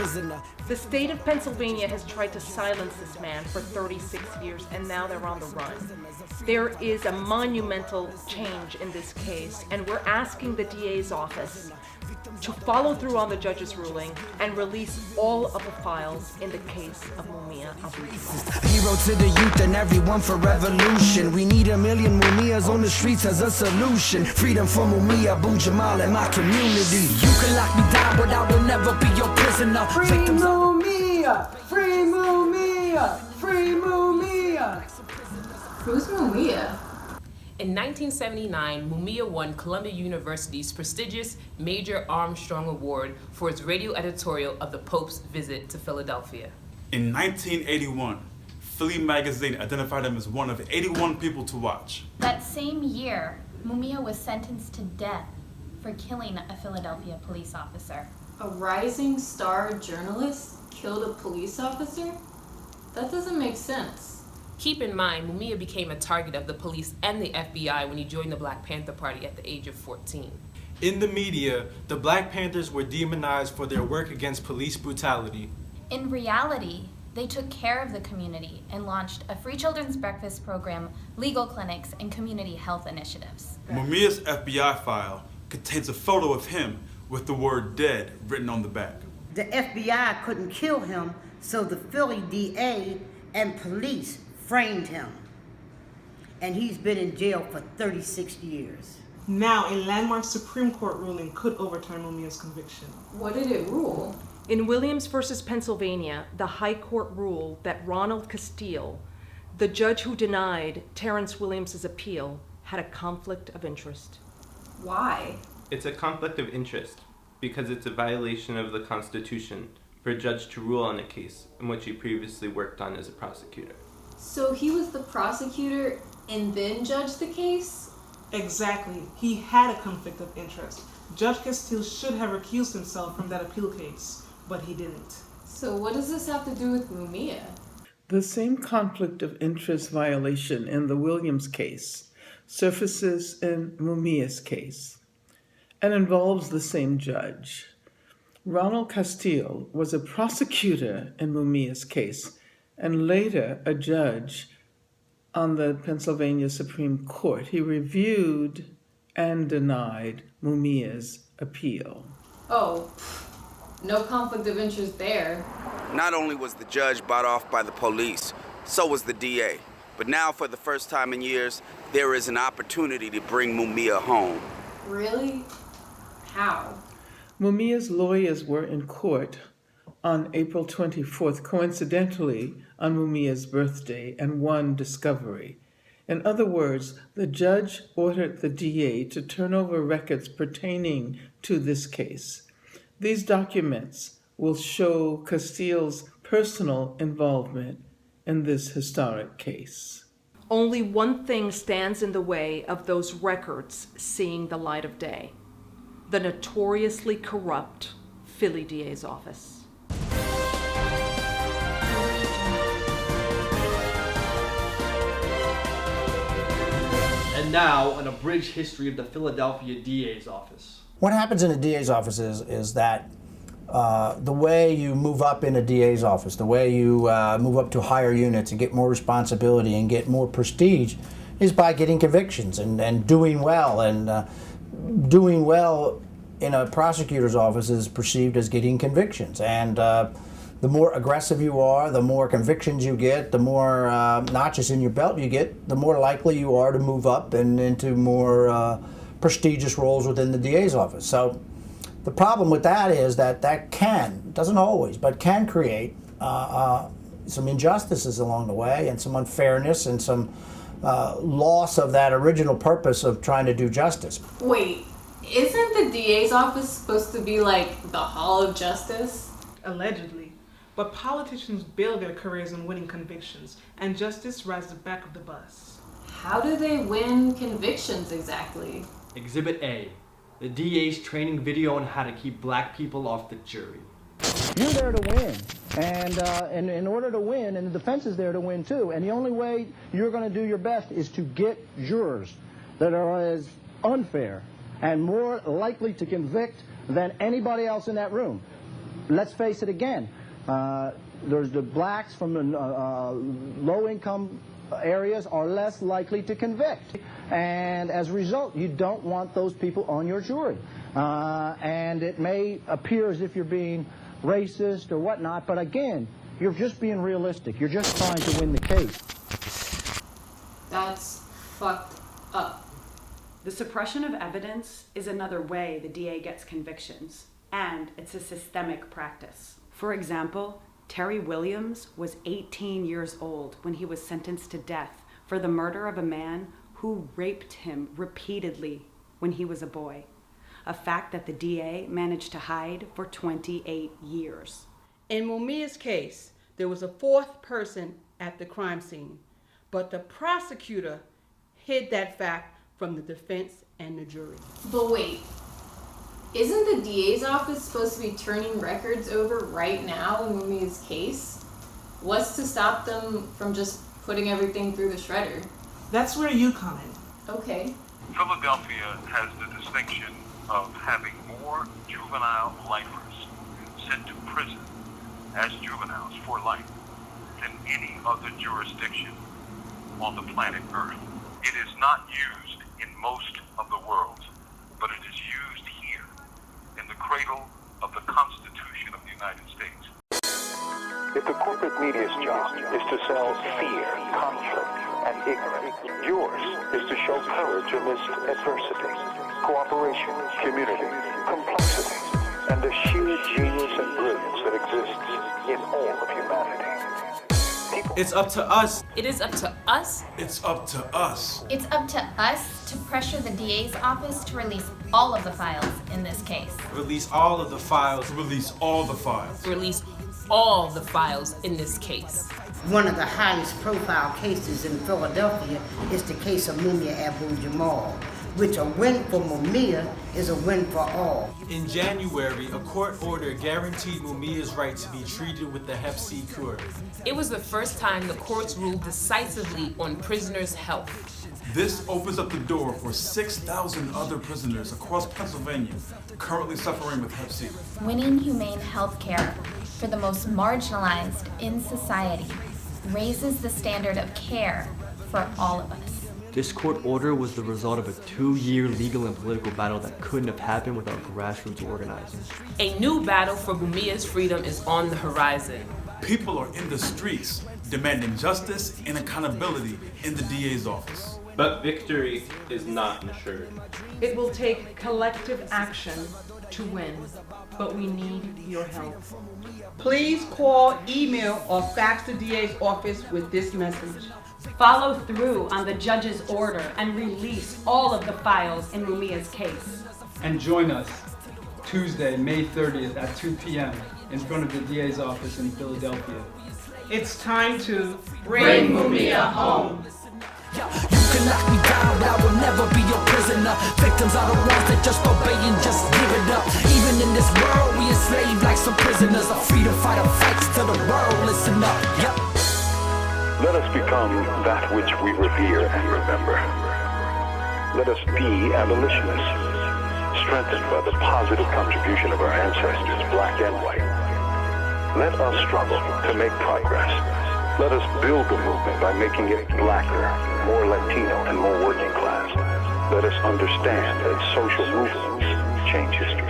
prisoner. The state of Pennsylvania has tried to silence this man for 36 years, and now they're on the run. There is a monumental change in this case, and we're asking the DA's office to follow through on the judge's ruling and release all of the files in the case of Mumia Abu Jamal. Hero to the youth and everyone for revolution. We need 1 million Mumias on the streets as a solution. Freedom for Mumia Abu Jamal and my community. You can lock me down, but I will never be your prisoner. Free Mumia! Free Mumia! Free Mumia! Who's Mumia? In 1979, Mumia won Columbia University's prestigious Major Armstrong Award for its radio editorial of the Pope's visit to Philadelphia. In 1981, Philly magazine identified him as one of 81 people to watch. That same year, Mumia was sentenced to death for killing a Philadelphia police officer. A rising star journalist killed a police officer? That doesn't make sense. Keep in mind, Mumia became a target of the police and the FBI when he joined the Black Panther Party at the age of 14. In the media, the Black Panthers were demonized for their work against police brutality. In reality, they took care of the community and launched a free children's breakfast program, legal clinics, and community health initiatives. Mumia's FBI file contains a photo of him with the word dead written on the back. The FBI couldn't kill him, so the Philly DA and police framed him. And he's been in jail for 36 years. Now, a landmark Supreme Court ruling could overturn Mumia's conviction. What did it rule? In Williams versus Pennsylvania, the High Court ruled that Ronald Castile, the judge who denied Terrence Williams' appeal, had a conflict of interest. Why? It's a conflict of interest because it's a violation of the Constitution for a judge to rule on a case in which he previously worked on as a prosecutor. So he was the prosecutor and then judged the case? Exactly. He had a conflict of interest. Judge Castile should have recused himself from that appeal case, but he didn't. So what does this have to do with Mumia? The same conflict of interest violation in the Williams case surfaces in Mumia's case and involves the same judge. Ronald Castile was a prosecutor in Mumia's case and later a judge on the Pennsylvania Supreme Court. He reviewed and denied Mumia's appeal. Oh, no conflict of interest there. Not only was the judge bought off by the police, so was the DA. But now, for the first time in years, there is an opportunity to bring Mumia home. Really? How? Mumia's lawyers were in court on April 24th, coincidentally on Mumia's birthday, and won discovery. In other words, the judge ordered the DA to turn over records pertaining to this case. These documents will show Castile's personal involvement in this historic case. Only one thing stands in the way of those records seeing the light of day: the notoriously corrupt Philly DA's office. And now, an abridged history of the Philadelphia DA's office. What happens in a DA's office is that the way you move up in a DA's office, the way you move up to higher units and get more responsibility and get more prestige is by getting convictions and doing well. And doing well in a prosecutor's office is perceived as getting convictions. And the more aggressive you are, the more convictions you get, the more notches in your belt you get, the more likely you are to move up and into more prestigious roles within the DA's office. So the problem with that is that can, doesn't always, but can create some injustices along the way and some unfairness and some loss of that original purpose of trying to do justice. Wait, isn't the DA's office supposed to be like the Hall of Justice? Allegedly. But politicians build their careers on winning convictions, and justice rides the back of the bus. How do they win convictions exactly? Exhibit A, the DA's training video on how to keep black people off the jury. You're there to win, and in order to win, and the defense is there to win too, and the only way you're going to do your best is to get jurors that are as unfair and more likely to convict than anybody else in that room. let's face it again. There's the blacks from the low-income areas are less likely to convict. And as a result, you don't want those people on your jury. And it may appear as if you're being racist or whatnot, but again, you're just being realistic. You're just trying to win the case. That's fucked up. The suppression of evidence is another way the DA gets convictions, and it's a systemic practice. For example, Terry Williams was 18 years old when he was sentenced to death for the murder of a man who raped him repeatedly when he was a boy, a fact that the DA managed to hide for 28 years. In Mumia's case, there was a fourth person at the crime scene, but the prosecutor hid that fact from the defense and the jury. But wait, isn't the DA's office supposed to be turning records over right now in Mumia's case? What's to stop them from just putting everything through the shredder? That's where you come in. Okay. Philadelphia has the distinction of having more juvenile lifers sent to prison as juveniles for life than any other jurisdiction on the planet Earth. It is not used in most of the world, but it is used here in the cradle of the Constitution of the United States. If the corporate media's job is to sell fear, conflict, and ignorance, yours is to show courage amidst adversity, cooperation, community, complexity, and the sheer genius and brilliance that exists in all of humanity. It's up to us. It is up to us. It's up to us. It's up to us to pressure the DA's office to release all of the files in this case. Release all of the files. Release all the files. Release all the files in this case. One of the highest profile cases in Philadelphia is the case of Mumia Abu-Jamal, which a win for Mumia is a win for all. In January, a court order guaranteed Mumia's right to be treated with the Hep C cure. It was the first time the courts ruled decisively on prisoners' health. This opens up the door for 6,000 other prisoners across Pennsylvania currently suffering with Hep C. Winning humane health care for the most marginalized in society raises the standard of care for all of us. This court order was the result of a 2-year legal and political battle that couldn't have happened without grassroots organizing. A new battle for Mumia's freedom is on the horizon. People are in the streets demanding justice and accountability in the DA's office. But victory is not assured. It will take collective action to win, but we need your help. Please call, email, or fax the DA's office with this message. Follow through on the judge's order and release all of the files in Mumia's case. And join us Tuesday, May 30th at 2 p.m. in front of the DA's office in Philadelphia. It's time to bring Mumia home. You can lock me down, but I will never be your prisoner. Victims are the ones that just obey and just give it up. Even in this world, we enslaved like some prisoners. A freedom fighter fights till the world listen up. Yep. Let us become that which we revere and remember. Let us be abolitionists, strengthened by the positive contribution of our ancestors, black and white. Let us struggle to make progress. Let us build the movement by making it blacker, more Latino, and more working class. Let us understand that social movements change history.